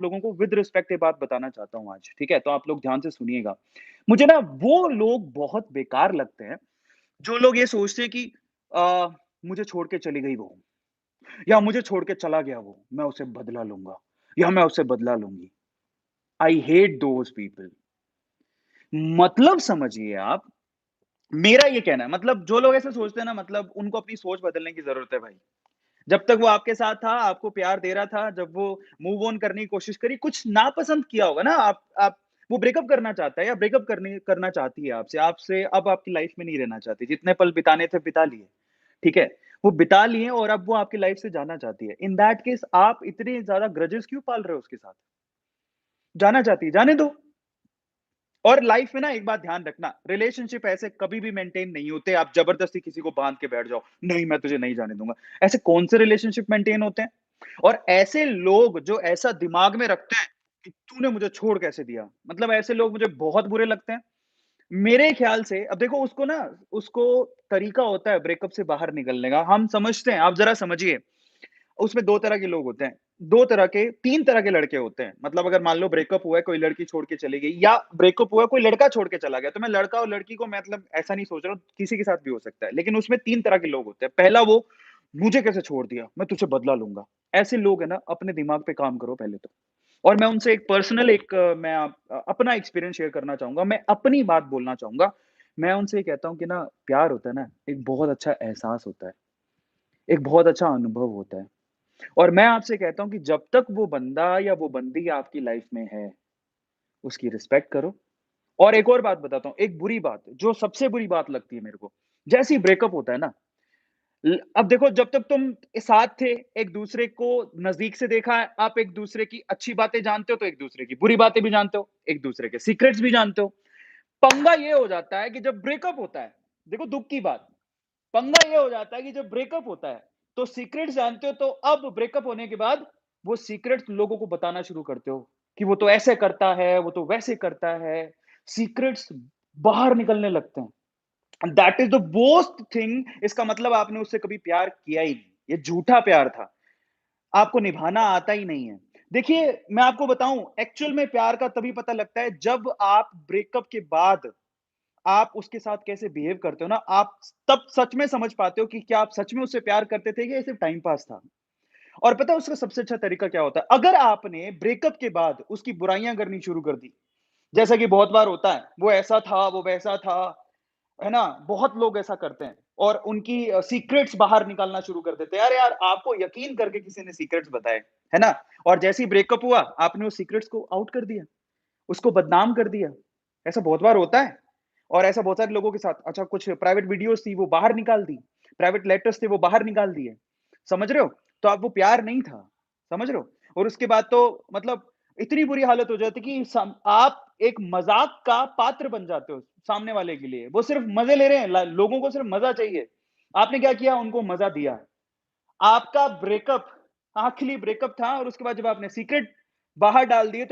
लोगों को with respect ये बात बताना चाहता हूँ आज, ठीक है? तो आप लोग ध्यान से सुनिएगा। मुझे ना वो लोग बहुत बेकार लगते हैं, जो लोग ये सोचते हैं कि अ, मुझे छोड़ के चली गई वो, या मुझे छोड़ के चला गया वो, मैं उसे बदला लूँगा, या मैं उससे बदला लूँगी। I hate those people. मतलब समझिए आप, मेरा ये कहना है मतलब जो लोग ऐसे सोचते हैं ना मतलब उनको अपनी सोच बदलने की ज़रूरत है भाई। जब तक वो आपके साथ था, आपको प्यार दे रहा था, जब वो मूव ऑन करने की कोशिश करी, कुछ नापसंद किया होगा ना आप वो ब्रेकअप करना चाहता है या ब्रेकअप करना चाहती है आपसे, आपसे अब आपकी लाइफ में नहीं रहना चाहती। जितने पल बिताने थे बिता लिए, ठीक है? वो बिता लिए और अब वो आपकी लाइफ से जाना चाहती है। इन दैट केस आप इतने ज़्यादा ग्रजेस क्यों पाल रहे हो उसके साथ? जाना चाहती है, जाने दो। और लाइफ में ना एक बात ध्यान रखना, रिलेशनशिप ऐसे कभी भी मेंटेन नहीं होते, आप जबरदस्ती किसी को बाँध के बैठ जाओ, नहीं मैं तुझे नहीं जाने दूँगा। ऐसे कौन से रिलेशनशिप मेंटेन होते हैं? और ऐसे लोग जो ऐसा दिमाग में रखते हैं कि तूने मुझे छोड़ कैसे दिया? मतलब ऐसे लोग मुझे बहुत बुरे लगते हैं। मेरे ख्याल से अब देखो उसको ना उसको तरीका होता है ब्रेकअप से बाहर निकलने का, हम समझते हैं, आप ज़रा समझिए। उसमें 2 तरह के लोग होते हैं। 2 तरह के 3 तरह के लड़के होते हैं। मतलब अगर मान लो ब्रेकअप हुआ है, कोई लड़की छोड़ के चली गई या ब्रेकअप हुआ है, कोई लड़का छोड़ के चला गया, तो मैं लड़का और लड़की को मतलब ऐसा नहीं सोच रहा हूँ, किसी के साथ भी हो सकता है। लेकिन उसमें 3 तरह के लोग होते हैं। पहला वो, मुझे कैसे छोड़ दिया? मैं तुझसे बदला लूँगा। ऐसे लोग हैं ना, अपने दिमाग पे काम करो पहले तो। और मैं उनसे एक पर्सनल मैं अपना एक्सपीरियंस शेयर करना चाहूँगा। मैं अपनी बात बोलना चाहूँगा। मैं उनसे ये कहता हूँ कि ना प्यार होता है ना, एक बहुत अच्छा एहसास होता है। एक बहुत अच्छा अनुभव होता है। और मैं आपसे कहता हूँ कि जब तक वो बंदा या वो बंदी आपकी लाइफ में है, उसकी रिस्पेक्ट करो। और एक और बात बताता हूँ, एक बुरी बात, जो सबसे बुरी बात लगती है मेरे को, जैसे ही ब्रेकअप होता है ना, अब देखो जब तक तुम साथ थे, एक-दूसरे को नज़दीक से देखा है, आप एक-दूसरे की अच्छी बातें जानते हो, तो एक-दूसरे की बुरी बातें भी जानते हो, एक-दूसरे के सीक्रेट्स भी जानते हो। पंगा ये हो जाता है कि जब ब्रेकअप होता है, देखो दुःख की बात, पंगा ये हो जाता है कि जब ब्रेकअप होता है, तो सीक्रेट्स जानते हो, तो अब ब्रेकअप होने के बाद वो सीक्रेट्स लोगों को बताना शुरू करते हो कि वो तो ऐसे करता है, वो तो वैसे करता है। सीक्रेट्स बाहर निकलने लगते हैं। That is the worst thing. इसका मतलब आपने उससे कभी प्यार किया ही नहीं। ये झूठा प्यार था। आपको निभाना आता ही नहीं है। देखिए, मैं आपको बताऊँ एक्चुअल में प्यार का तभी पता लगता है जब आप ब्रेकअप के बाद आप उसके साथ कैसे बिहेव करते हो ना, आप तब सच में समझ पाते हो कि क्या आप सच में उससे प्यार करते थे या ये सिर्फ़ टाइम पास था। और पता है उसका सबसे अच्छा तरीका क्या होता है? अगर आपने ब्रेकअप के बाद उसकी बुराइयाँ करनी शुरू कर दी, जैसा कि बहुत बार होता है, वो ऐसा था, वो वैसा था, है ना? बहुत लोग ऐसा करते हैं और उनकी सीक्रेट्स बाहर निकालना शुरू कर देते हैं। अरे यार, आपको यकीन करके किसी ने सीक्रेट्स बताए, है ना? और जैसे ही ब्रेकअप हुआ, आपने उस सीक्रेट्स को आउट कर दिया, उसको बदनाम कर दिया। ऐसा बहुत बार होता है और ऐसा बहुत सारे लोगों के साथ। अच्छा कुछ प्राइवेट वीडियोज़ थी वो बाहर निकाल दी, प्राइवेट लेटर्स थे वो बाहर निकाल दिए। समझ रहे हो? तो अब वो प्यार नहीं था, समझ रहे हो? और उसके बाद तो मतलब इतनी बुरी हालत हो जाती कि आप एक मज़ाक का पात्र बन जाते हो सामने वाले के लिए। वो सिर्फ़ मज़े ले रहे हैं, लोगों को सिर्फ़ मज़ा चाहिए। आपने क्या किया? उनको मज़ा दिया। आपका ब्रेकअप आखिरी ब्रेकअप था और उसके बाद जब आपने सीक्रेट बाहर डाल दिए तो